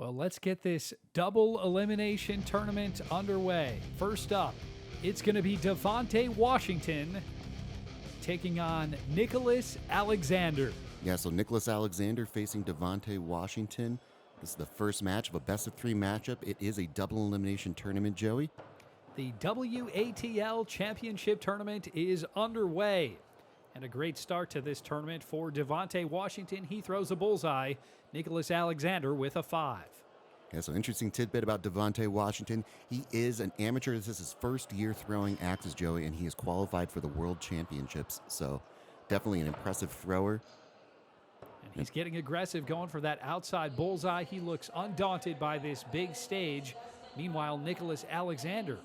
Well, let's get this double elimination tournament underway. First up, it's going to be Devontae Washington taking on Nicholas Alexander. Yeah, so Nicholas Alexander facing Devontae Washington. This is the first match of a best-of-3 matchup. It is a double elimination tournament, Joey. The WATL Championship Tournament is underway. And a great start to this tournament for Devontae Washington. He throws a bullseye. Nicholas Alexander with a 5. Yeah, so interesting tidbit about Devontae Washington. He is an amateur. This is his first year throwing axes, Joey, and he is qualified for the World Championships. So definitely an impressive thrower. And he's getting aggressive, going for that outside bullseye. He looks undaunted by this big stage. Meanwhile, Nicholas Alexander,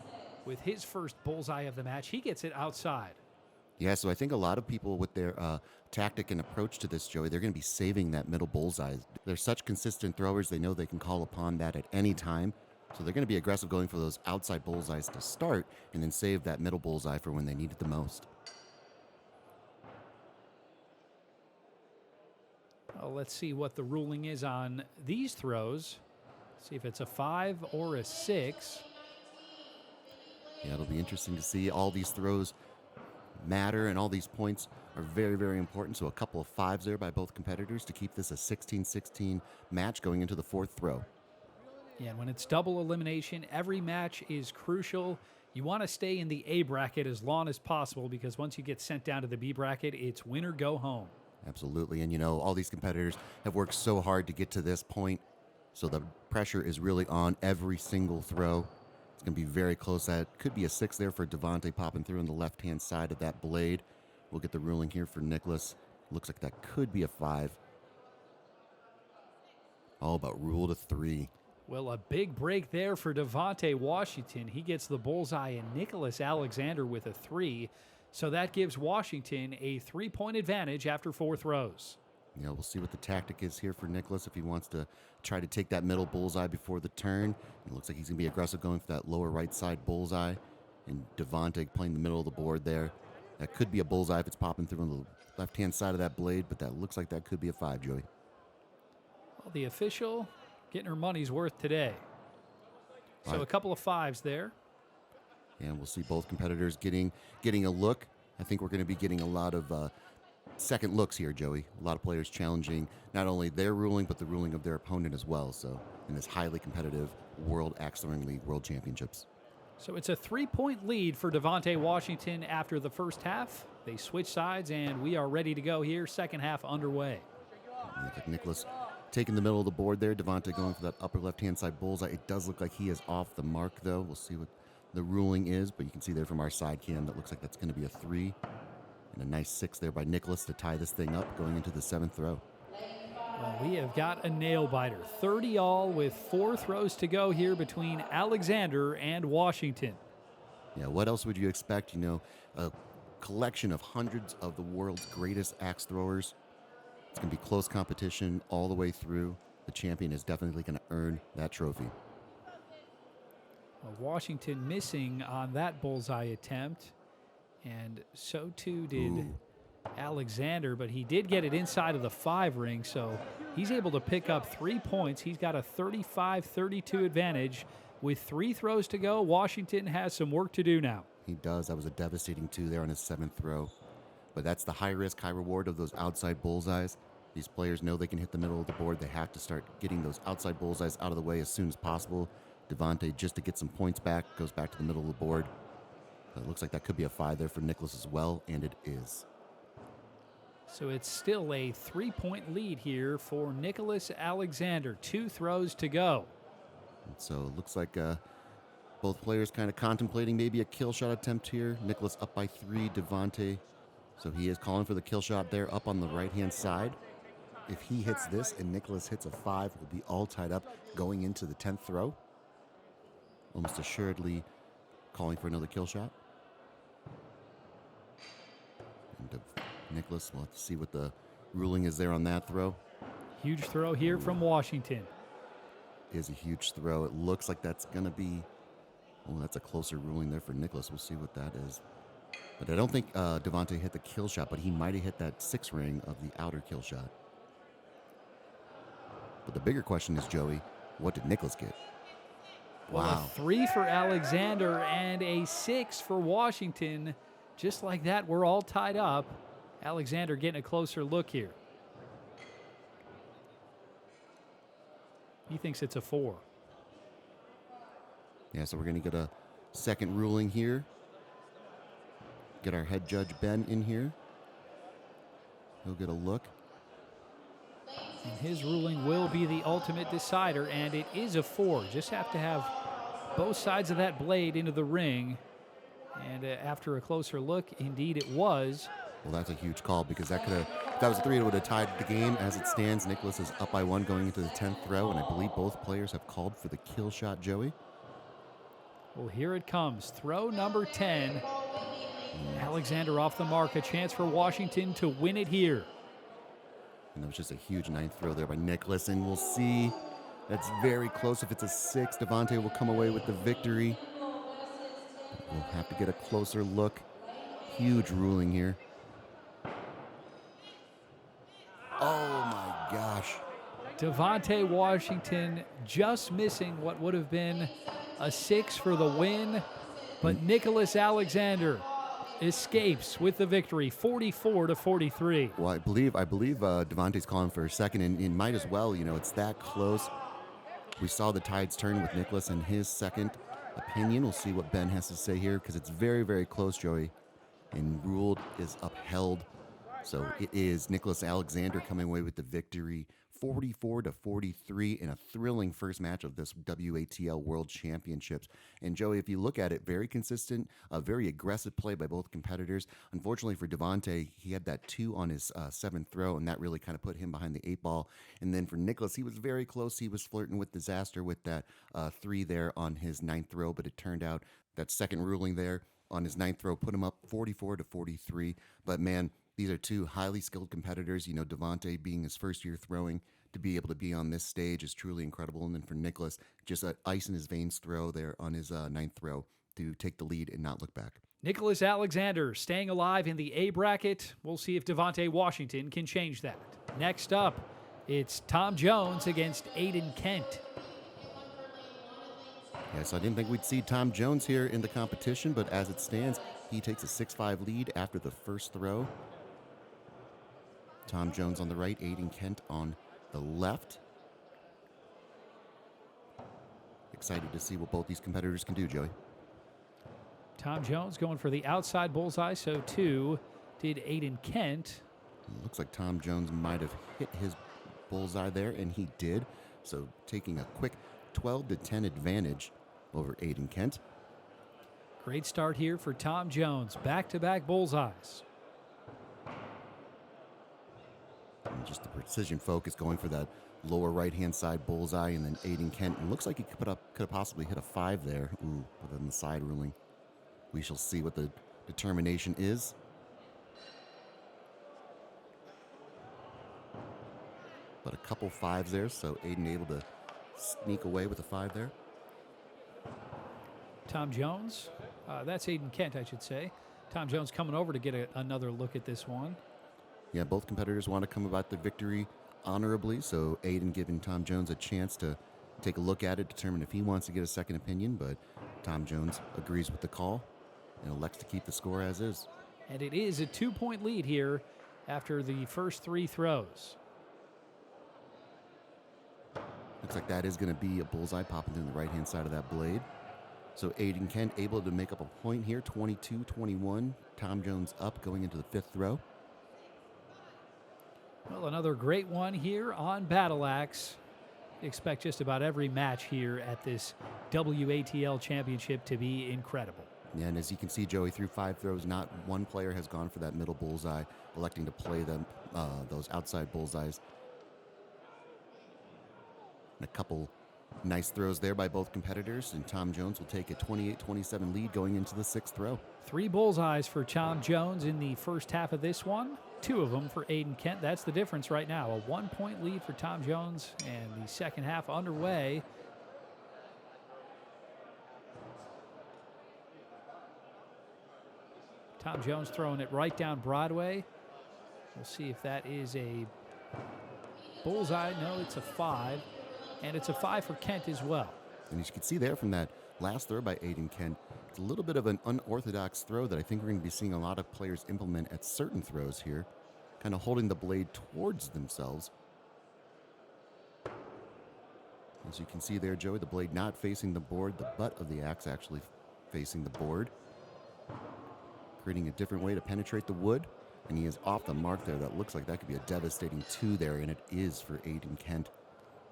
with his first bullseye of the match, he gets it outside. Yeah, so I think a lot of people with their tactic and approach to this, Joey, they're going to be saving that middle bullseye. They're such consistent throwers, they know they can call upon that at any time. So they're going to be aggressive going for those outside bullseyes to start and then save that middle bullseye for when they need it the most. Well, let's see what the ruling is on these throws. See if it's a 5 or a 6. Yeah, it'll be interesting to see. All these throws matter, and all these points are very, very important. So a couple of 5s there by both competitors to keep this a 16-16 match going into the fourth throw. Yeah, and when it's double elimination, every match is crucial. You want to stay in the A bracket as long as possible because once you get sent down to the B bracket, it's win or go home. Absolutely, and you know, all these competitors have worked so hard to get to this point, so the pressure is really on every single throw. It's going to be very close. That could be a 6 there for Devontae popping through on the left-hand side of that blade. We'll get the ruling here for Nicholas. Looks like that could be a 5. All about rule to 3. Well, a big break there for Devontae Washington. He gets the bullseye, and Nicholas Alexander with a 3. So that gives Washington a 3-point advantage after 4 throws. Yeah, we'll see what the tactic is here for Nicholas if he wants to try to take that middle bullseye before the turn. It looks like he's going to be aggressive going for that lower right side bullseye. And Devontae playing the middle of the board there. That could be a bullseye if it's popping through on the left-hand side of that blade, but that looks like that could be a 5, Joey. Well, the official getting her money's worth today. So a couple of 5s there. And we'll see both competitors getting a look. I think we're going to be getting a lot of second looks here, Joey. A lot of players challenging not only their ruling, but the ruling of their opponent as well. So in this highly competitive World Axe Throwing League World Championships. So it's a 3-point lead for Devontae Washington after the first half. They switch sides, and we are ready to go here. Second half underway. Look like Nicholas taking the middle of the board there. Devontae going for that upper left-hand side bullseye. It does look like he is off the mark, though. We'll see what the ruling is, but you can see there from our side cam that looks like that's going to be a 3. And a nice 6 there by Nicholas to tie this thing up going into the 7th throw. Well, we have got a nail-biter. 30 all with 4 throws to go here between Alexander and Washington. Yeah, what else would you expect? You know, a collection of hundreds of the world's greatest axe throwers. It's going to be close competition all the way through. The champion is definitely going to earn that trophy. Well, Washington missing on that bullseye attempt, and so too did Alexander, but he did get it inside of the 5 ring, so he's able to pick up 3 points. He's got a 35-32 advantage. With 3 throws to go, Washington has some work to do now. He does. That was a devastating 2 there on his 7th throw. But that's the high risk, high reward of those outside bullseyes. These players know they can hit the middle of the board. They have to start getting those outside bullseyes out of the way as soon as possible. Devontae, just to get some points back, goes back to the middle of the board. It looks like that could be a 5 there for Nicholas as well, and it is. So it's still a 3-point lead here for Nicholas Alexander. 2 throws to go. And so it looks like both players kind of contemplating maybe a kill shot attempt here. Nicholas up by 3, Devontae. So he is calling for the kill shot there up on the right-hand side. If he hits this and Nicholas hits a 5, we'll be all tied up going into the 10th throw. Almost assuredly calling for another kill shot. And Nicholas, we'll have to see what the ruling is there on that throw. Huge throw here from Washington. Is a huge throw. It looks like that's going to be... Oh, that's a closer ruling there for Nicholas. We'll see what that is. But I don't think Devontae hit the kill shot, but he might have hit that 6 ring of the outer kill shot. But the bigger question is, Joey, What did Nicholas get? Well, Wow. a 3 for Alexander and a 6 for Washington. Just like that, we're all tied up. Alexander getting a closer look here. He thinks it's a 4. Yeah, so we're going to get a second ruling here. Get our head judge, Ben, in here. He'll get a look. And his ruling will be the ultimate decider, and it is a 4. Just have to have both sides of that blade into the ring. And after a closer look, indeed it was. Well, that's a huge call because that could have, if that was a 3, it would have tied the game. As it stands, Nicholas is up by 1 going into the 10th throw, and I believe both players have called for the kill shot, Joey. Well, here it comes. Throw number 10. Alexander off the mark. A chance for Washington to win it here. And that was just a huge 9th throw there by Nicholas, and we'll see. That's very close. If it's a 6, Devontae will come away with the victory. We'll have to get a closer look. Huge ruling here. Oh my gosh. Devontae Washington just missing what would have been a 6 for the win. But Nicholas Alexander escapes with the victory, 44-43. Well, I believe Devontae's calling for a second, and might as well. You know, it's that close. We saw the tides turn with Nicholas and his second opinion. We'll see what Ben has to say here because it's very, very close, Joey. And ruled is upheld. So it is Nicholas Alexander coming away with the victory, 44-43 in a thrilling first match of this WATL World Championships. And Joey, if you look at it, very consistent, a very aggressive play by both competitors. Unfortunately for Devontae, he had that 2 on his 7th throw, and that really kind of put him behind the 8 ball. And then for Nicholas, he was very close. He was flirting with disaster with that 3 there on his 9th throw, but it turned out that second ruling there on his 9th throw put him up 44-43. But man, these are 2 highly skilled competitors. You know, Devontae being his first year throwing, to be able to be on this stage is truly incredible. And then for Nicholas, just an ice in his veins throw there on his 9th throw to take the lead and not look back. Nicholas Alexander staying alive in the A bracket. We'll see if Devontae Washington can change that. Next up, it's Tom Jones against Aiden Kent. Yes, I didn't think we'd see Tom Jones here in the competition, but as it stands, he takes a 6-5 lead after the first throw. Tom Jones on the right, Aiden Kent on the left. Excited to see what both these competitors can do, Joey. Tom Jones going for the outside bullseye, so too did Aiden Kent. Looks like Tom Jones might have hit his bullseye there, and he did. So taking a quick 12-10 advantage over Aiden Kent. Great start here for Tom Jones. Back-to-back bullseyes. And just the precision focus going for that lower right-hand side bullseye, and then Aiden Kent. It looks like he could have possibly hit a 5 there. Ooh, but then the side ruling. We shall see what the determination is. But a couple 5s there, so Aiden able to sneak away with a 5 there. Tom Jones, that's Aiden Kent, I should say. Tom Jones coming over to get another look at this one. Yeah, both competitors want to come about the victory honorably, so Aiden giving Tom Jones a chance to take a look at it, determine if he wants to get a second opinion, but Tom Jones agrees with the call and elects to keep the score as is. And it is a 2-point lead here after the first 3 throws. Looks like that is going to be a bullseye popping through the right-hand side of that blade. So Aiden Kent able to make up a point here, 22-21. Tom Jones up going into the 5th throw. Well, another great one here on Battle Axe. Expect just about every match here at this WATL Championship to be incredible. Yeah, and as you can see, Joey, through 5 throws, not one player has gone for that middle bullseye, electing to play them those outside bullseyes. And a couple nice throws there by both competitors, and Tom Jones will take a 28-27 lead going into the 6th throw. 3 bullseyes for Tom Jones in the first half of this one. 2 of them for Aiden Kent. That's the difference right now. A 1-point lead for Tom Jones, and the second half underway. Tom Jones throwing it right down Broadway. We'll see if that is a bullseye. No, it's a 5. and it's a 5 for Kent as well. And as you can see there from that last throw by Aiden Kent, it's a little bit of an unorthodox throw that I think we're going to be seeing a lot of players implement at certain throws here, kind of holding the blade towards themselves. As you can see there, Joey, the blade not facing the board, the butt of the axe actually facing the board, creating a different way to penetrate the wood. And he is off the mark there. That looks like that could be a devastating 2 there, and it is for Aiden Kent.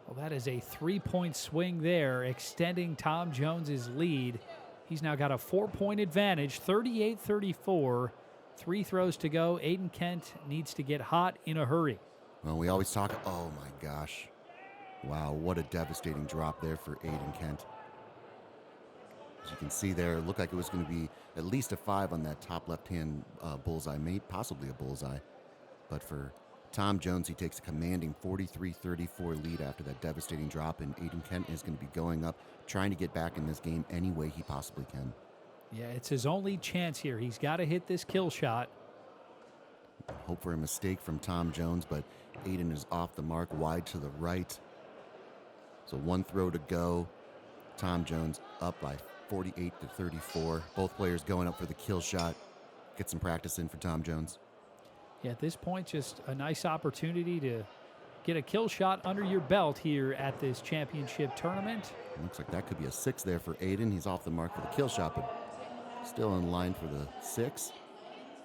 Well, that is a 3-point swing there, extending Tom Jones's lead. He's now got a 4-point advantage, 38-34. 3 throws to go. Aiden Kent needs to get hot in a hurry. Well, we always talk, oh my gosh. Wow, what a devastating drop there for Aiden Kent. As you can see there, it looked like it was going to be at least a 5 on that top left-hand bullseye, maybe possibly a bullseye. But for Tom Jones, he takes a commanding 43-34 lead after that devastating drop, and Aiden Kent is going to be going up, trying to get back in this game any way he possibly can. Yeah, it's his only chance here. He's got to hit this kill shot. Hope for a mistake from Tom Jones, but Aiden is off the mark, wide to the right. So 1 throw to go. Tom Jones up by 48-34. Both players going up for the kill shot. Get some practice in for Tom Jones. Yeah, at this point, just a nice opportunity to get a kill shot under your belt here at this championship tournament. Looks like that could be a 6 there for Aiden. He's off the mark for the kill shot, but still in line for the 6.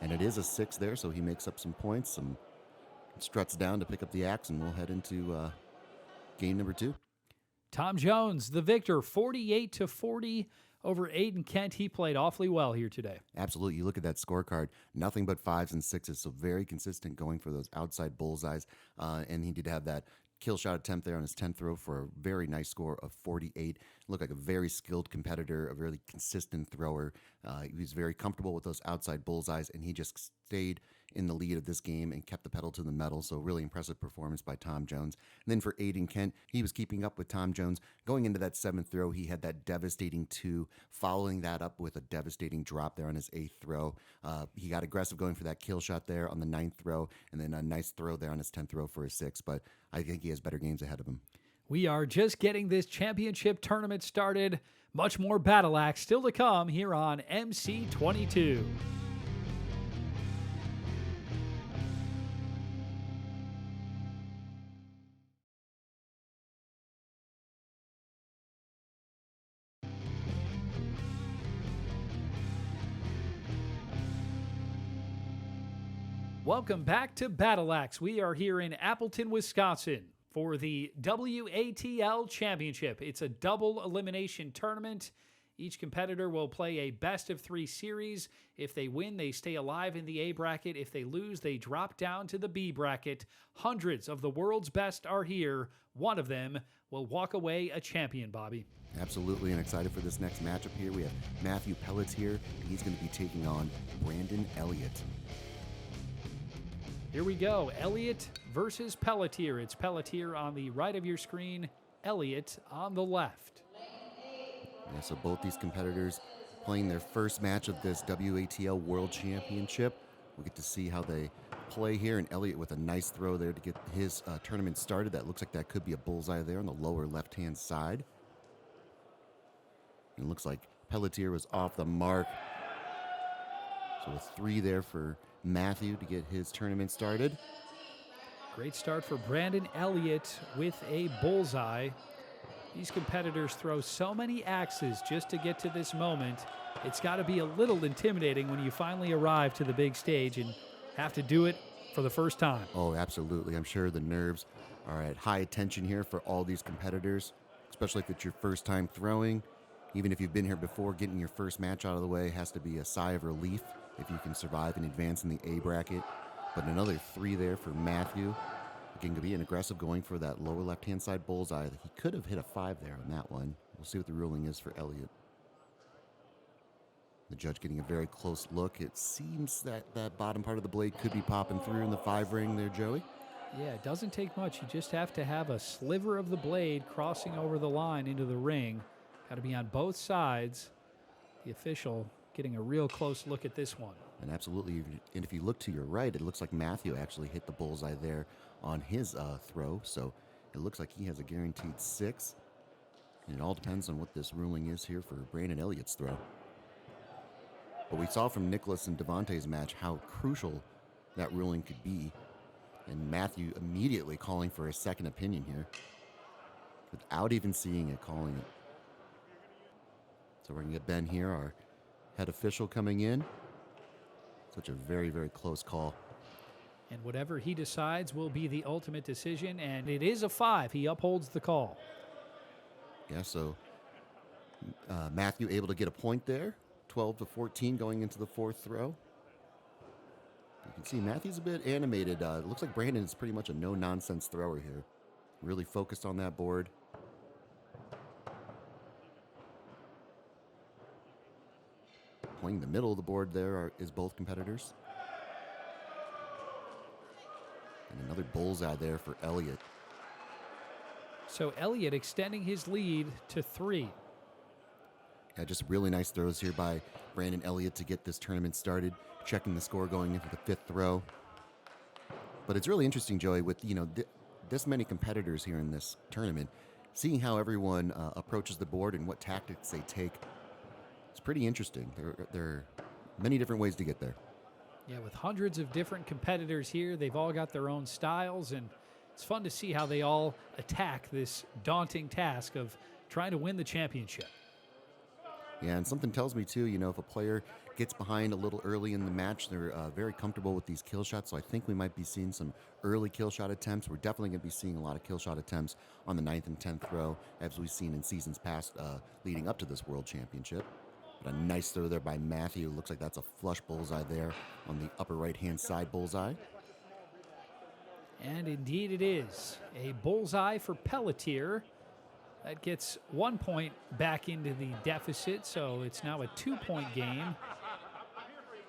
And it is a 6 there, so he makes up some points and struts down to pick up the axe, and we'll head into game number 2. Tom Jones, the victor, 48-40 over Aiden Kent. He played awfully well here today. Absolutely. You look at that scorecard, nothing but 5s and 6s, so very consistent going for those outside bullseyes. And he did have that kill shot attempt there on his 10th throw for a very nice score of 48. Looked like a very skilled competitor, a really consistent thrower. He was very comfortable with those outside bullseyes, and he just stayed in the lead of this game and kept the pedal to the metal. So really impressive performance by Tom Jones. And then for Aiden Kent, he was keeping up with Tom Jones. Going into that 7th throw, he had that devastating 2, following that up with a devastating drop there on his 8th throw. He got aggressive going for that kill shot there on the 9th throw, and then a nice throw there on his 10th throw for his 6. But I think he has better games ahead of him. We are just getting this championship tournament started. Much more Battle Axe still to come here on MC22. Welcome back to Battle Axe. We are here in Appleton, Wisconsin for the WATL Championship. It's a double elimination tournament. Each competitor will play a best-of-3 series. If they win, they stay alive in the A bracket. If they lose, they drop down to the B bracket. Hundreds of the world's best are here. One of them will walk away a champion, Bobby. Absolutely, and excited for this next matchup here. We have Matthew Pelletier, and he's going to be taking on Brandon Elliott. Here we go. Elliott versus Pelletier. It's Pelletier on the right of your screen, Elliott on the left. Yeah, so both these competitors playing their first match of this WATL World Championship. We'll get to see how they play here, and Elliott with a nice throw there to get his tournament started. That looks like that could be a bullseye there on the lower left-hand side. And it looks like Pelletier was off the mark. So a 3 there for Matthew to get his tournament started. Great start for Brandon Elliott with a bullseye. These competitors throw so many axes just to get to this moment. It's got to be a little intimidating when you finally arrive to the big stage and have to do it for the first time. Oh, absolutely. I'm sure the nerves are at high attention here for all these competitors, especially if it's your first time throwing. Even if you've been here before, getting your first match out of the way has to be a sigh of relief if you can survive and advance in the A bracket. But another 3 there for Matthew. Again, to be an aggressive going for that lower left-hand side bullseye. He could have hit a 5 there on that one. We'll see what the ruling is for Elliott. The judge getting a very close look. It seems that that bottom part of the blade could be popping through in the 5 ring there, Joey. Yeah, it doesn't take much. You just have to have a sliver of the blade crossing over the line into the ring. Got to be on both sides. The official getting a real close look at this one. And absolutely, and if you look to your right, it looks like Matthew actually hit the bullseye there on his throw. So It looks like he has a guaranteed 6. And it all depends on what this ruling is here for Brandon Elliott's throw. But we saw from Nicholas and Devontae's match how crucial that ruling could be. And Matthew immediately calling for a second opinion here, without even seeing it, calling it. So we're going to get Ben here, our head official, coming in. Such a very, very close call. And whatever he decides will be the ultimate decision, and it is a 5. He upholds the call. Yeah, so Matthew able to get a point there. 12-14 going into the 4th throw. You can see Matthew's a bit animated. It looks like Brandon is pretty much a no-nonsense thrower here. Really focused on that board. Playing the middle of the board there is both competitors. And another bullseye there for Elliott. So Elliott extending his lead to 3. Yeah, just really nice throws here by Brandon Elliott to get this tournament started. Checking the score going into the 5th throw. But it's really interesting, Joey, with this many competitors here in this tournament, seeing how everyone approaches the board and what tactics they take. It's pretty interesting. There are many different ways to get there. Yeah, with hundreds of different competitors here, they've all got their own styles, and it's fun to see how they all attack this daunting task of trying to win the championship. Yeah, and something tells me, too, if a player gets behind a little early in the match, they're very comfortable with these kill shots. So I think we might be seeing some early kill shot attempts. We're definitely going to be seeing a lot of kill shot attempts on the 9th and 10th throw, as we've seen in seasons past leading up to this World Championship. But a nice throw there by Matthew. Looks like that's a flush bullseye there on the upper right-hand side bullseye. And indeed it is. A bullseye for Pelletier. That gets 1 point back into the deficit, so it's now a 2-point game.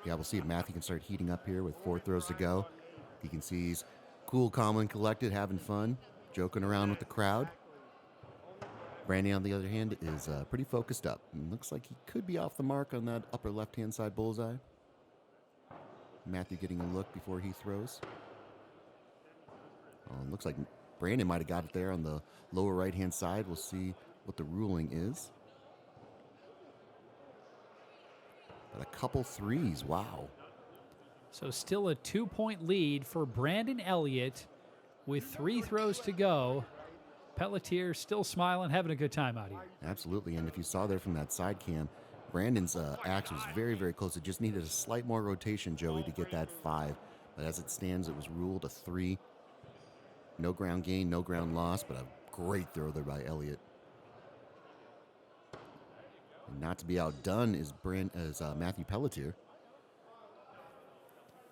Yeah, we'll see if Matthew can start heating up here with 4 throws to go. You can see he's cool, calm, and collected, having fun, joking around with the crowd. Brandon, on the other hand, is pretty focused up. And looks like he could be off the mark on that upper left-hand side bullseye. Matthew getting a look before he throws. Oh, looks like Brandon might have got it there on the lower right-hand side. We'll see what the ruling is. But a couple threes, wow. So still a 2-point lead for Brandon Elliott with 3 throws to go. Pelletier still smiling, having a good time out here. Absolutely, and if you saw there from that side cam, Brandon's axe was very, very close. It just needed a slight more rotation, Joey, to get that 5. But as it stands, it was ruled a 3. No ground gain, no ground loss, but a great throw there by Elliott. And not to be outdone is Matthew Pelletier.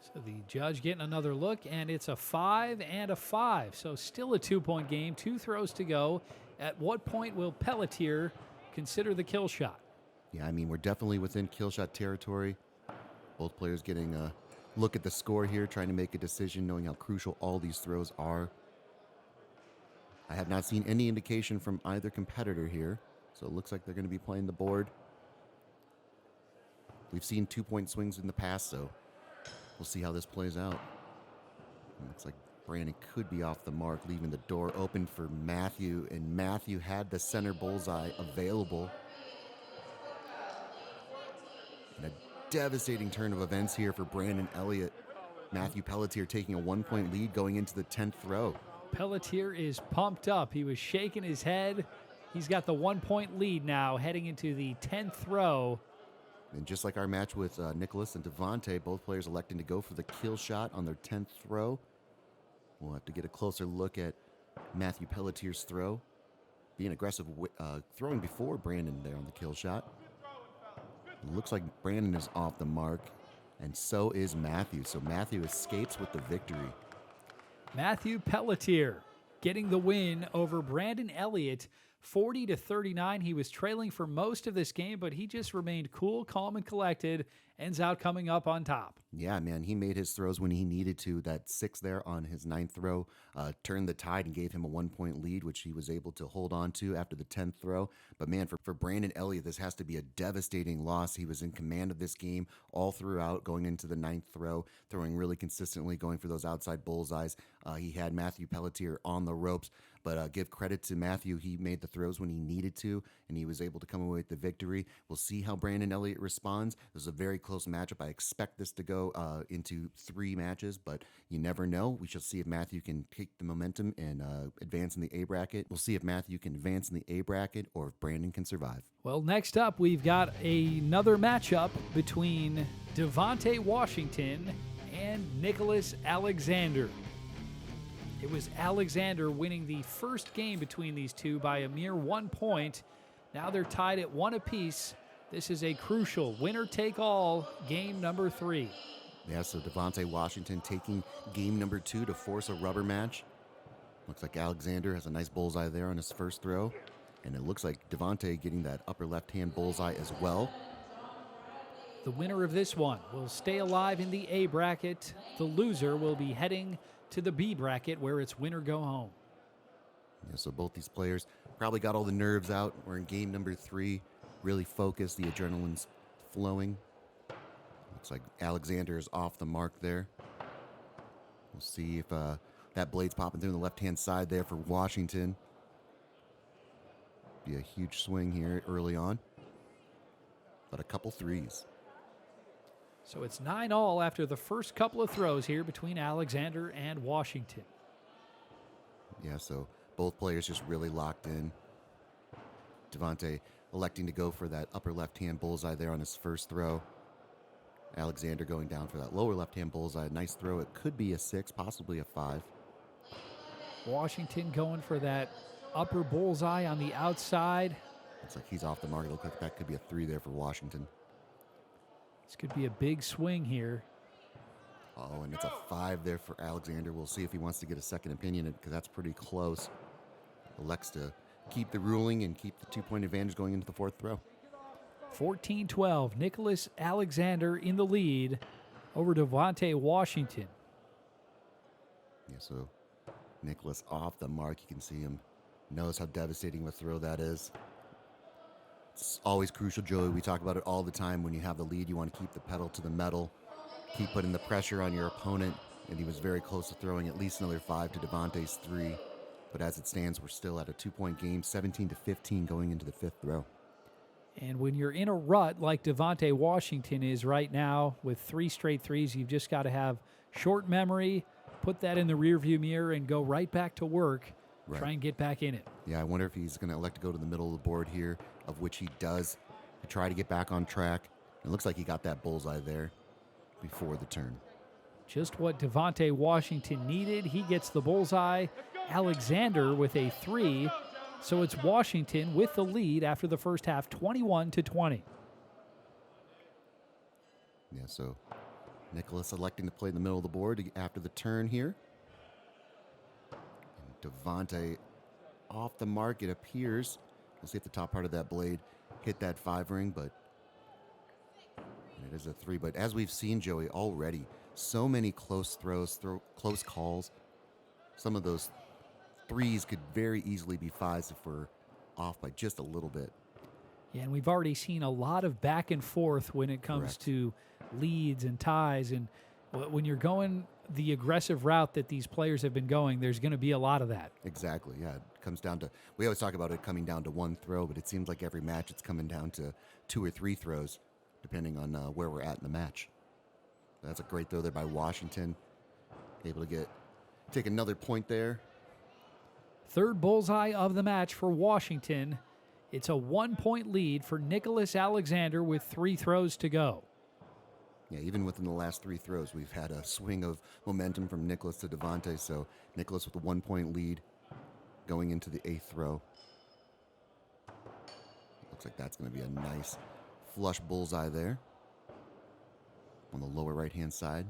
So the judge getting another look, and it's a 5 and a 5. So still a 2-point game, 2 throws to go. At what point will Pelletier consider the kill shot? Yeah, I mean, we're definitely within kill shot territory. Both players getting a look at the score here, trying to make a decision, knowing how crucial all these throws are. I have not seen any indication from either competitor here, so it looks like they're going to be playing the board. We've seen 2-point swings in the past, so we'll see how this plays out. It looks like Brandon could be off the mark, leaving the door open for Matthew, and Matthew had the center bullseye available. And a devastating turn of events here for Brandon Elliott. Matthew Pelletier taking a 1-point lead going into the 10th throw. Pelletier is pumped up. He was shaking his head. He's got the 1-point lead now heading into the 10th throw. And just like our match with Nicholas and Devontae, both players electing to go for the kill shot on their 10th throw. We'll have to get a closer look at Matthew Pelletier's throw. Being aggressive, throwing before Brandon there on the kill shot. It looks like Brandon is off the mark, and so is Matthew. So Matthew escapes with the victory. Matthew Pelletier getting the win over Brandon Elliott, 40-39. He was trailing for most of this game, but he just remained cool, calm, and collected. Ends out coming up on top. Yeah, man, he made his throws when he needed to. That 6 there on his 9th throw turned the tide and gave him a 1-point lead, which he was able to hold on to after the 10th throw. But man, for Brandon Elliott, this has to be a devastating loss. He was in command of this game all throughout, going into the 9th throw, throwing really consistently, going for those outside bullseyes. He had Matthew Pelletier on the ropes, but give credit to Matthew. He made the throws when he needed to, and he was able to come away with the victory. We'll see how Brandon Elliott responds. This is a very close matchup. I expect this to go into 3 matches, but you never know. We shall see if Matthew can take the momentum and advance in the A bracket. We'll see if Matthew can advance in the A bracket or if Brandon can survive. Well, next up, we've got another matchup between Devontae Washington and Nicholas Alexander. It was Alexander winning the first game between these two by a mere 1 point. Now they're tied at 1 apiece. This is a crucial winner-take-all game number 3. Yeah, so Devontae Washington taking game number 2 to force a rubber match. Looks like Alexander has a nice bullseye there on his first throw. And it looks like Devontae getting that upper left-hand bullseye as well. The winner of this one will stay alive in the A bracket. The loser will be heading to the B bracket where it's winner go home. Yeah, so both these players probably got all the nerves out. We're in game number 3, really focused. The adrenaline's flowing. Looks like Alexander is off the mark there. We'll see if that blade's popping through on the left-hand side there for Washington. Be a huge swing here early on, but a couple threes. So it's 9-all after the first couple of throws here between Alexander and Washington. Yeah, so both players just really locked in. Devontae electing to go for that upper left-hand bullseye there on his first throw. Alexander going down for that lower left-hand bullseye. Nice throw. It could be a 6, possibly a 5. Washington going for that upper bullseye on the outside. Looks like he's off the mark. It looks like that could be a 3 there for Washington. This could be a big swing here. Oh, and it's a 5 there for Alexander. We'll see if he wants to get a second opinion because that's pretty close. Elects to keep the ruling and keep the 2-point advantage going into the 4th throw. 14-12. Nicholas Alexander in the lead over Devontae Washington. Yeah, so Nicholas off the mark. You can see him knows how devastating of a throw that is. It's always crucial, Joey. We talk about it all the time. When you have the lead, you want to keep the pedal to the metal. Keep putting the pressure on your opponent. And he was very close to throwing at least another 5 to Devontae's 3. But as it stands, we're still at a 2-point game, 17-15 going into the 5th throw. And when you're in a rut like Devontae Washington is right now with 3 straight threes, you've just got to have short memory, put that in the rearview mirror, and go right back to work. Right. Try and get back in it. Yeah, I wonder if he's going to elect to go to the middle of the board here, of which he does, to try to get back on track. It looks like he got that bullseye there before the turn. Just what Devontae Washington needed. He gets the bullseye. Alexander with a 3. So it's Washington with the lead after the first half, 21-20. Yeah, so Nicholas electing to play in the middle of the board after the turn here. And Devontae off the mark, it appears. We'll see if the top part of that blade hit that 5 ring, but it is a 3. But as we've seen, Joey, already, so many close throws, close calls. Some of those 3s could very easily be 5s if we're off by just a little bit. Yeah, and we've already seen a lot of back and forth when it comes Correct. to leads and ties. And when you're going the aggressive route that these players have been going, there's going to be a lot of that. Exactly, yeah. It comes down to, we always talk about it coming down to 1 throw, but it seems like every match it's coming down to 2 or 3 throws, depending on where we're at in the match. That's a great throw there by Washington. Able to take another point there. Third bullseye of the match for Washington. It's a 1-point lead for Nicholas Alexander with 3 throws to go. Yeah, even within the last 3 throws, we've had a swing of momentum from Nicholas to Devontae. So Nicholas with a 1-point lead going into the 8th throw. Looks like that's going to be a nice flush bullseye there on the lower right-hand side.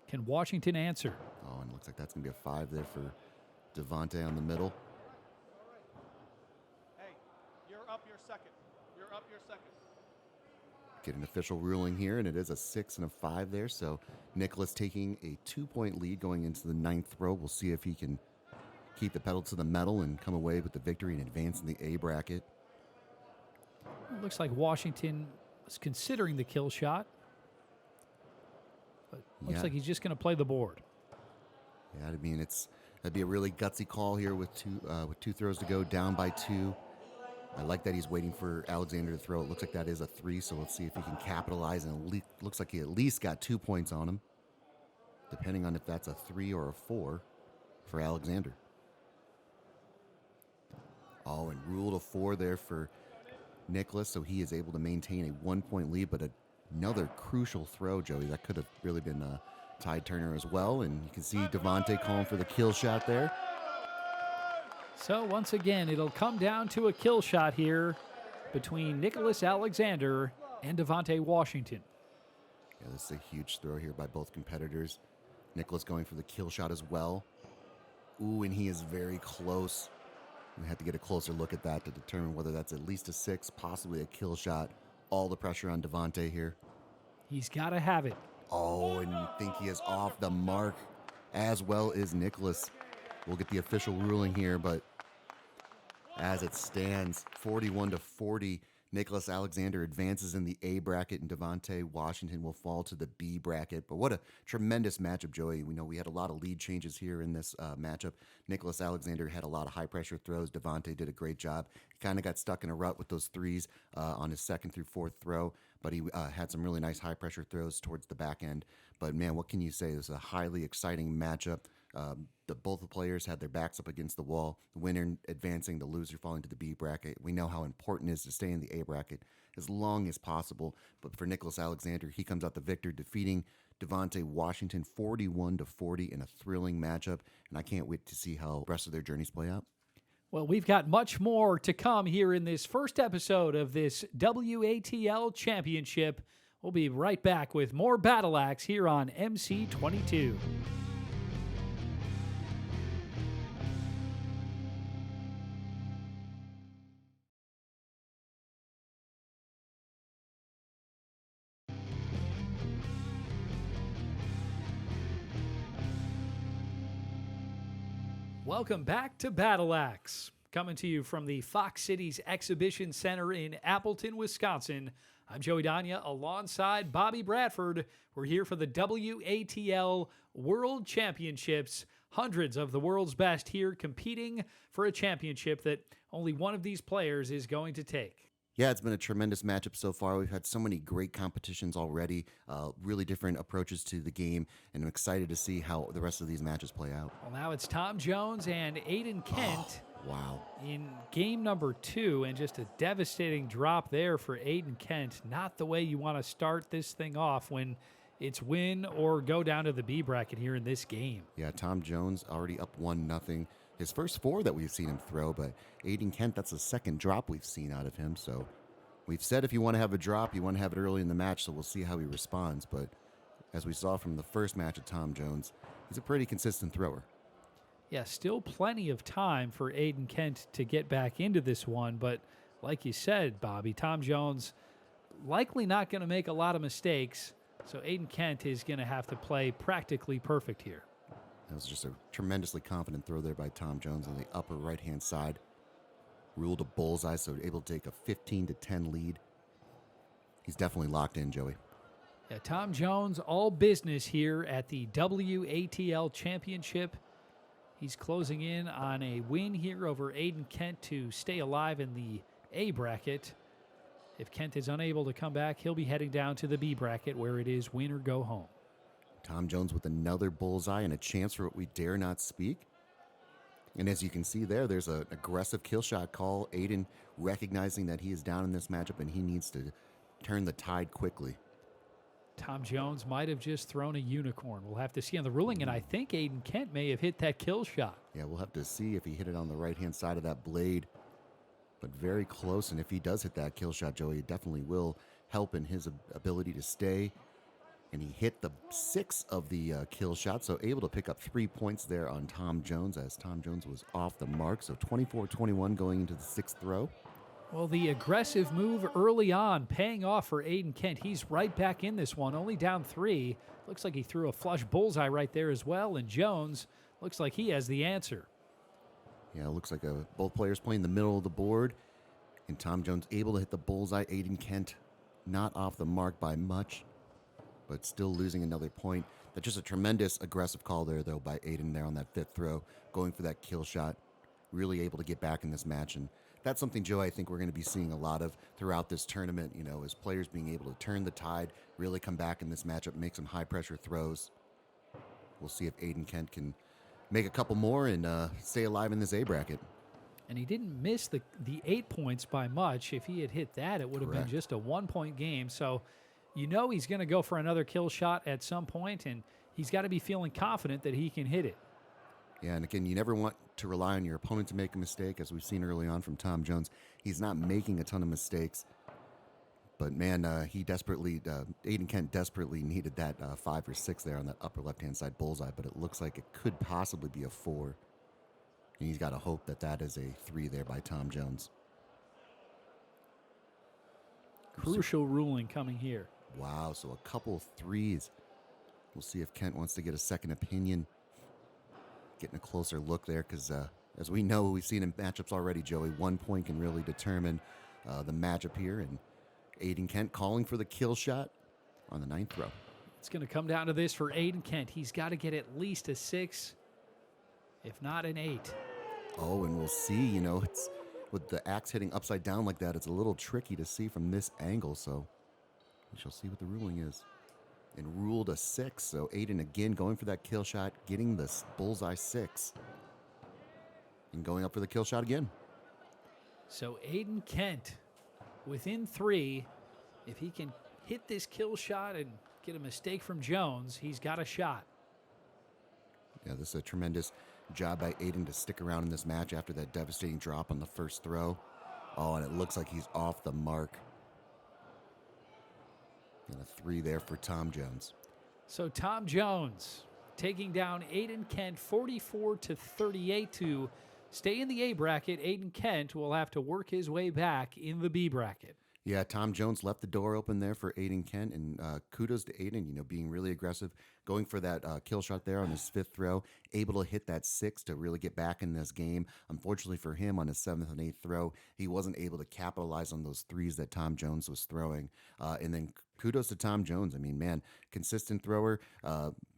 Can Washington answer? Oh, and it looks like that's going to be a 5 there for Devontae on the middle. Hey, you're up your second. You're up your second. get an official ruling here, and it is a 6 and a 5 there. So Nicholas taking a 2-point lead going into the 9th throw. We'll see if he can keep the pedal to the metal and come away with the victory and advance in the A bracket. It looks like Washington was considering the kill shot, but looks like he's just going to play the board. Yeah, I mean, that'd be a really gutsy call here with two throws to go, down by 2. I like that he's waiting for Alexander to throw. It looks like that is a 3, so let's see if he can capitalize. And looks like he at least got 2 points on him, depending on if that's a 3 or a 4 for Alexander. Oh, and ruled a 4 there for Nicholas, so he is able to maintain a 1-point lead, but another crucial throw, Joey. That could have really been a tide turner as well, and you can see Devontae calling for the kill shot there. So once again, it'll come down to a kill shot here between Nicholas Alexander and Devontae Washington. Yeah, this is a huge throw here by both competitors. Nicholas going for the kill shot as well. Ooh, and he is very close. We have to get a closer look at that to determine whether that's at least a 6, possibly a kill shot. All the pressure on Devontae here. He's got to have it. Oh, and you think he is off the mark, as well as Nicholas. We'll get the official ruling here, but as it stands, 41-40, Nicholas Alexander advances in the A bracket, and Devontae Washington will fall to the B bracket. But what a tremendous matchup, Joey. We know we had a lot of lead changes here in this matchup. Nicholas Alexander had a lot of high-pressure throws. Devontae did a great job. He kind of got stuck in a rut with those 3s on his 2nd through 4th throw, but he had some really nice high-pressure throws towards the back end. But, man, what can you say? This is a highly exciting matchup. Both the players had their backs up against the wall. The winner advancing, the loser falling to the B bracket. We know how important it is to stay in the A bracket as long as possible. But for Nicholas Alexander, he comes out the victor, defeating Devontae Washington 41-40 in a thrilling matchup. And I can't wait to see how the rest of their journeys play out. Well, we've got much more to come here in this first episode of this WATL Championship. We'll be right back with more Battle Axe here on MC22. Welcome back to Battle Axe. Coming to you from the Fox Cities Exhibition Center in Appleton, Wisconsin. I'm Joey Dania alongside Bobby Bradford. We're here for the WATL World Championships. Hundreds of the world's best here competing for a championship that only one of these players is going to take. Yeah, it's been a tremendous matchup so far. We've had so many great competitions already, really different approaches to the game, and I'm excited to see how the rest of these matches play out. Well, now it's Tom Jones and Aiden Kent. Wow. In game number 2, and just a devastating drop there for Aiden Kent. Not the way you want to start this thing off when it's win or go down to the B bracket here in this game. Yeah, Tom Jones already up 1-0. His first 4 that we've seen him throw, but Aiden Kent, that's the second drop we've seen out of him. So we've said if you want to have a drop, you want to have it early in the match, so we'll see how he responds. But as we saw from the first match of Tom Jones, he's a pretty consistent thrower. Yeah, still plenty of time for Aiden Kent to get back into this one, but like you said, Bobby, Tom Jones likely not going to make a lot of mistakes, so Aiden Kent is going to have to play practically perfect here. That was just a tremendously confident throw there by Tom Jones on the upper right-hand side. Ruled a bullseye, so able to take a 15-10 lead. He's definitely locked in, Joey. Yeah, Tom Jones, all business here at the WATL Championship. He's closing in on a win here over Aiden Kent to stay alive in the A bracket. If Kent is unable to come back, he'll be heading down to the B bracket where it is win or go home. Tom Jones with another bullseye and a chance for what we dare not speak. And as you can see there's an aggressive kill shot call. Aiden recognizing that he is down in this matchup and he needs to turn the tide quickly. Tom Jones might have just thrown a unicorn. We'll have to see on the ruling, and I think Aiden Kent may have hit that kill shot. Yeah, we'll have to see if he hit it on the right-hand side of that blade. But very close, and if he does hit that kill shot, Joey, it definitely will help in his ability to stay. And he hit the 6 of the kill shot, so able to pick up 3 points there on Tom Jones as Tom Jones was off the mark. So 24-21 going into the 6th throw. Well, the aggressive move early on paying off for Aiden Kent. He's right back in this one, only down 3. Looks like he threw a flush bullseye right there as well, and Jones looks like he has the answer. Yeah, it looks like both players playing the middle of the board, and Tom Jones able to hit the bullseye. Aiden Kent not off the mark by much, but still losing another point. That's just a tremendous aggressive call there, though, by Aiden there on that 5th throw, going for that kill shot. Really able to get back in this match, and that's something, Joe, I think we're going to be seeing a lot of throughout this tournament, is players being able to turn the tide, really come back in this matchup, make some high-pressure throws. We'll see if Aiden Kent can make a couple more and stay alive in this A bracket. And he didn't miss the 8 points by much. If he had hit that, it would have been just a 1-point game. So he's going to go for another kill shot at some point, and he's got to be feeling confident that he can hit it. Yeah, and again, you never want to rely on your opponent to make a mistake, as we've seen early on from Tom Jones. He's not making a ton of mistakes, but man, Aiden Kent desperately needed that 5 or 6 there on that upper left-hand side bullseye, but it looks like it could possibly be a 4. And he's got to hope that is a 3 there by Tom Jones. Crucial ruling coming here. Wow, so a couple of 3s. We'll see if Kent wants to get a second opinion. Getting a closer look there because, as we know, we've seen in matchups already, Joey, 1 point can really determine the matchup here. And Aiden Kent calling for the kill shot on the 9th throw. It's going to come down to this for Aiden Kent. He's got to get at least a 6, if not an 8. Oh, and we'll see, it's with the axe hitting upside down like that, it's a little tricky to see from this angle. So we shall see what the ruling is. And ruled a 6, so Aiden again going for that kill shot, getting the bullseye 6. And going up for the kill shot again. So Aiden Kent within 3. If he can hit this kill shot and get a mistake from Jones, he's got a shot. Yeah, this is a tremendous job by Aiden to stick around in this match after that devastating drop on the first throw. Oh, and it looks like he's off the mark. And a 3 there for Tom Jones. So Tom Jones taking down Aiden Kent 44-38 to stay in the A bracket. Aiden Kent will have to work his way back in the B bracket. Yeah, Tom Jones left the door open there for Aiden Kent, and kudos to Aiden, being really aggressive, going for that kill shot there on his 5th throw, able to hit that 6 to really get back in this game. Unfortunately for him, on his 7th and 8th throw, he wasn't able to capitalize on those 3s that Tom Jones was throwing. And then kudos to Tom Jones. I mean, man, consistent thrower.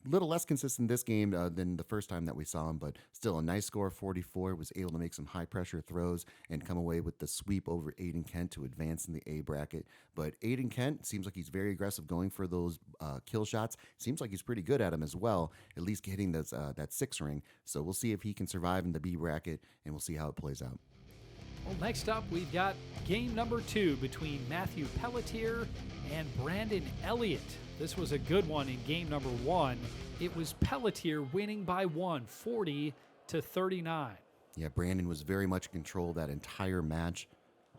Little less consistent this game than the first time that we saw him, but still a nice score, 44. Was able to make some high-pressure throws and come away with the sweep over Aiden Kent to advance in the A bracket. But Aiden Kent seems like he's very aggressive going for those kill shots. Seems like he's pretty good at them as well, at least hitting those, that 6 ring. So we'll see if he can survive in the B bracket, and we'll see how it plays out. Well, next up, we've got game number 2 between Matthew Pelletier and Brandon Elliott. This was a good one in game number 1. It was Pelletier winning by 1, 40-39. Yeah, Brandon was very much in control that entire match.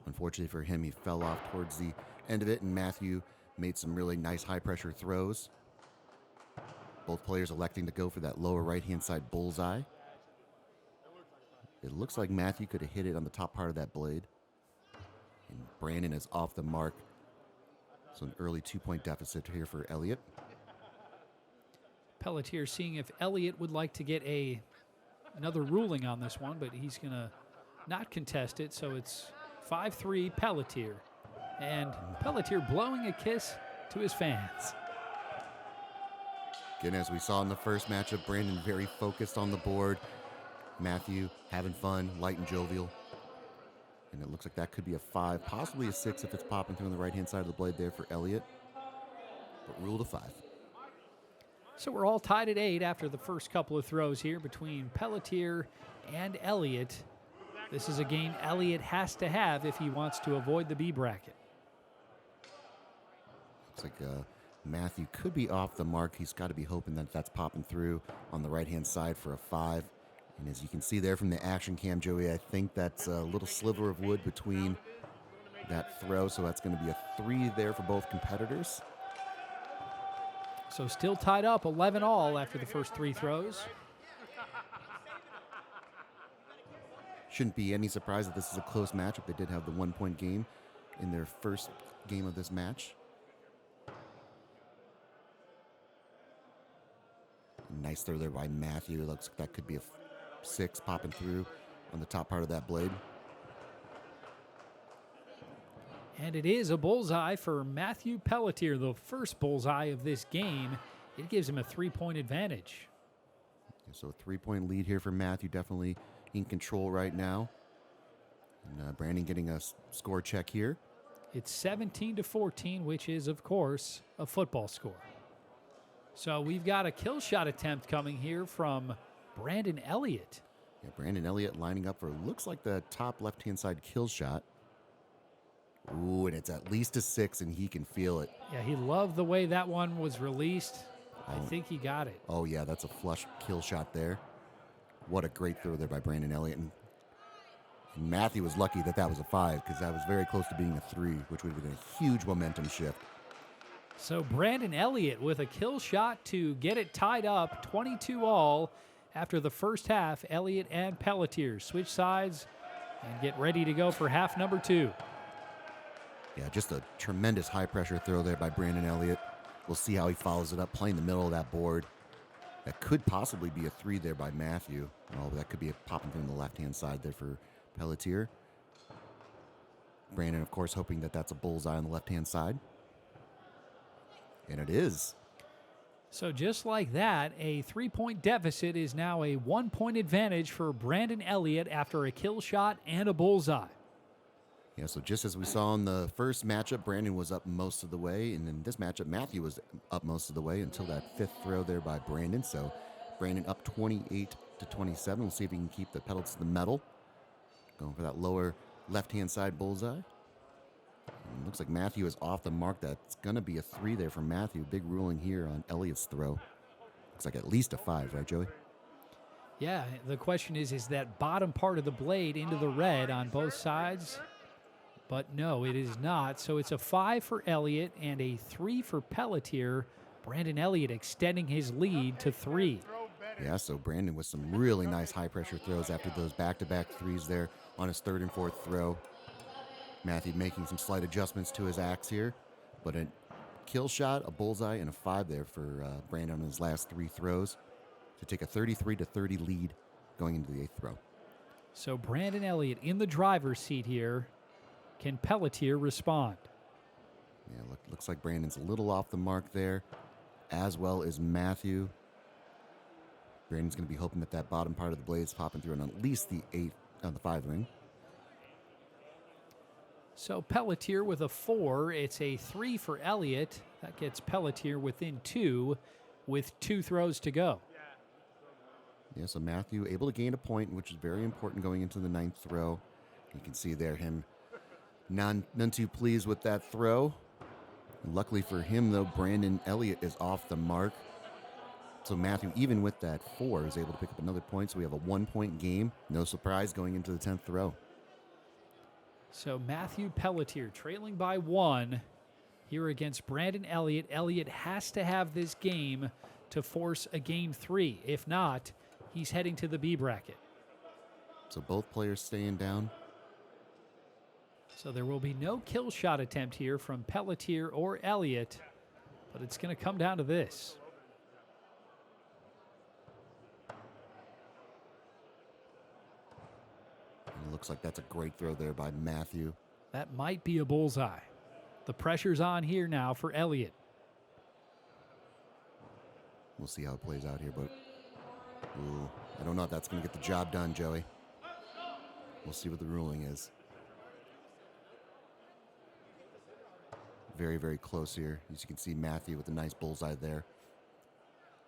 Unfortunately for him, he fell off towards the end of it, and Matthew made some really nice high-pressure throws. Both players electing to go for that lower right-hand side bullseye. It looks like Matthew could have hit it on the top part of that blade. And Brandon is off the mark. So an early 2-point deficit here for Elliott. Pelletier seeing if Elliott would like to get another ruling on this one, but he's going to not contest it, so it's 5-3 Pelletier. And Pelletier blowing a kiss to his fans. Again, as we saw in the first matchup, Brandon very focused on the board. Matthew having fun, light and jovial. And it looks like that could be a 5, possibly a 6 if it's popping through on the right-hand side of the blade there for Elliott. But ruled a 5. So we're all tied at 8 after the first couple of throws here between Pelletier and Elliott. This is a game Elliott has to have if he wants to avoid the B bracket. Looks like Matthew could be off the mark. He's got to be hoping that that's popping through on the right-hand side for a 5. And as you can see there from the action cam, Joey, I think that's a little sliver of wood between that throw. So that's going to be a 3 there for both competitors. So still tied up 11 all after the first 3 throws. shouldn't be any surprise that this is a close matchup. They did have the 1-point game in their first game of this match. Nice throw there by Matthew. Looks like that could be a 6 popping through on the top part of that blade. And it is a bullseye for Matthew Pelletier, the first bullseye of this game. It gives him a 3-point advantage. So a 3-point lead here for Matthew, definitely in control right now. And Brandon getting a score check here. It's 17-14, which is, of course, a football score. So we've got a kill shot attempt coming here from Brandon Elliott. Yeah, Brandon Elliott lining up for, looks like the top left-hand side kill shot. Ooh, and it's at least a 6, and he can feel it. Yeah, he loved the way that one was released. I think he got it. Oh, yeah, that's a flush kill shot there. What a great throw there by Brandon Elliott. And Matthew was lucky that that was a 5, because that was very close to being a 3, which would have been a huge momentum shift. So Brandon Elliott with a kill shot to get it tied up, 22 all. After the first half, Elliott and Pelletier switch sides and get ready to go for half number 2. Yeah, just a tremendous high-pressure throw there by Brandon Elliott. We'll see how he follows it up, playing the middle of that board. That could possibly be a 3 there by Matthew. Oh, that could be a popping from the left-hand side there for Pelletier. Brandon, of course, hoping that that's a bullseye on the left-hand side. And it is. So just like that, a 3-point deficit is now a 1-point advantage for Brandon Elliott after a kill shot and a bullseye. Yeah, so just as we saw in the first matchup, Brandon was up most of the way. And in this matchup, Matthew was up most of the way until that 5th throw there by Brandon. So Brandon up 28-27. We'll see if he can keep the pedal to the metal. Going for that lower left-hand side bullseye. And looks like Matthew is off the mark. That's going to be a 3 there for Matthew. Big ruling here on Elliott's throw. Looks like at least a 5, right, Joey? Yeah, the question is that bottom part of the blade into the red on both sides? But no, it is not. So it's a 5 for Elliott and a 3 for Pelletier. Brandon Elliott extending his lead to 3. Yeah, so Brandon with some really nice high-pressure throws after those back-to-back 3s there on his 3rd and 4th throw. Matthew making some slight adjustments to his axe here, but a kill shot, a bullseye, and a 5 there for Brandon on his last 3 throws to take a 33-30 lead going into the 8th throw. So Brandon Elliott in the driver's seat here. Can Pelletier respond? Yeah, looks like Brandon's a little off the mark there, as well as Matthew. Brandon's going to be hoping that that bottom part of the blade's popping through on at least the 5 ring. So Pelletier with a 4. It's a 3 for Elliott. That gets Pelletier within 2 with 2 throws to go. Yeah, so Matthew able to gain a point, which is very important going into the 9th throw. You can see there him none too pleased with that throw. And luckily for him, though, Brandon Elliott is off the mark. So Matthew, even with that 4, is able to pick up another point. So we have a 1-point game. No surprise going into the 10th throw. So Matthew Pelletier trailing by 1 here against Brandon Elliott. Elliott has to have this game to force a game 3. If not, he's heading to the B bracket. So both players staying down. So there will be no kill shot attempt here from Pelletier or Elliott, but it's going to come down to this. And it looks like that's a great throw there by Matthew. That might be a bullseye. The pressure's on here now for Elliott. We'll see how it plays out here, but ooh, I don't know if that's going to get the job done, Joey. We'll see what the ruling is. Very, very close here. As you can see, Matthew with a nice bullseye there.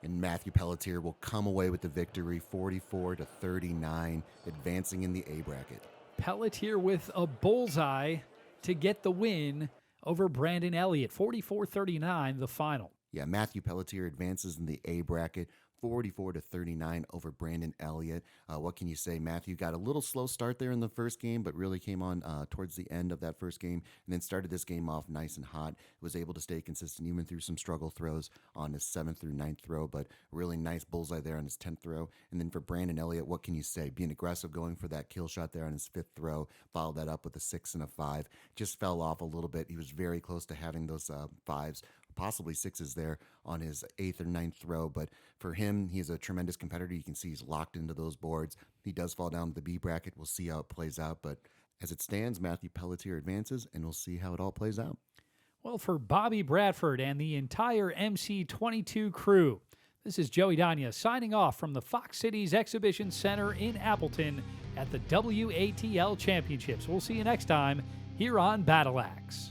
And Matthew Pelletier will come away with the victory, 44-39, advancing in the A bracket. Pelletier with a bullseye to get the win over Brandon Elliott, 44-39, the final. Yeah, Matthew Pelletier advances in the A bracket, 44-39 over Brandon Elliott. What can you say? Matthew got a little slow start there in the first game, but really came on towards the end of that first game and then started this game off nice and hot. Was able to stay consistent even through some struggle throws on his 7th through 9th throw, but really nice bullseye there on his 10th throw. And then for Brandon Elliott, what can you say? Being aggressive, going for that kill shot there on his 5th throw, followed that up with a 6 and a 5. Just fell off a little bit. He was very close to having those 5s, possibly 6s there on his 8th or 9th throw. But for him, he's a tremendous competitor. You can see he's locked into those boards. He does fall down to the B bracket. We'll see how it plays out. But as it stands, Matthew Pelletier advances, and we'll see how it all plays out. Well, for Bobby Bradford and the entire MC22 crew, this is Joey Dania signing off from the Fox Cities Exhibition Center in Appleton at the WATL Championships. We'll see you next time here on Battle Axe.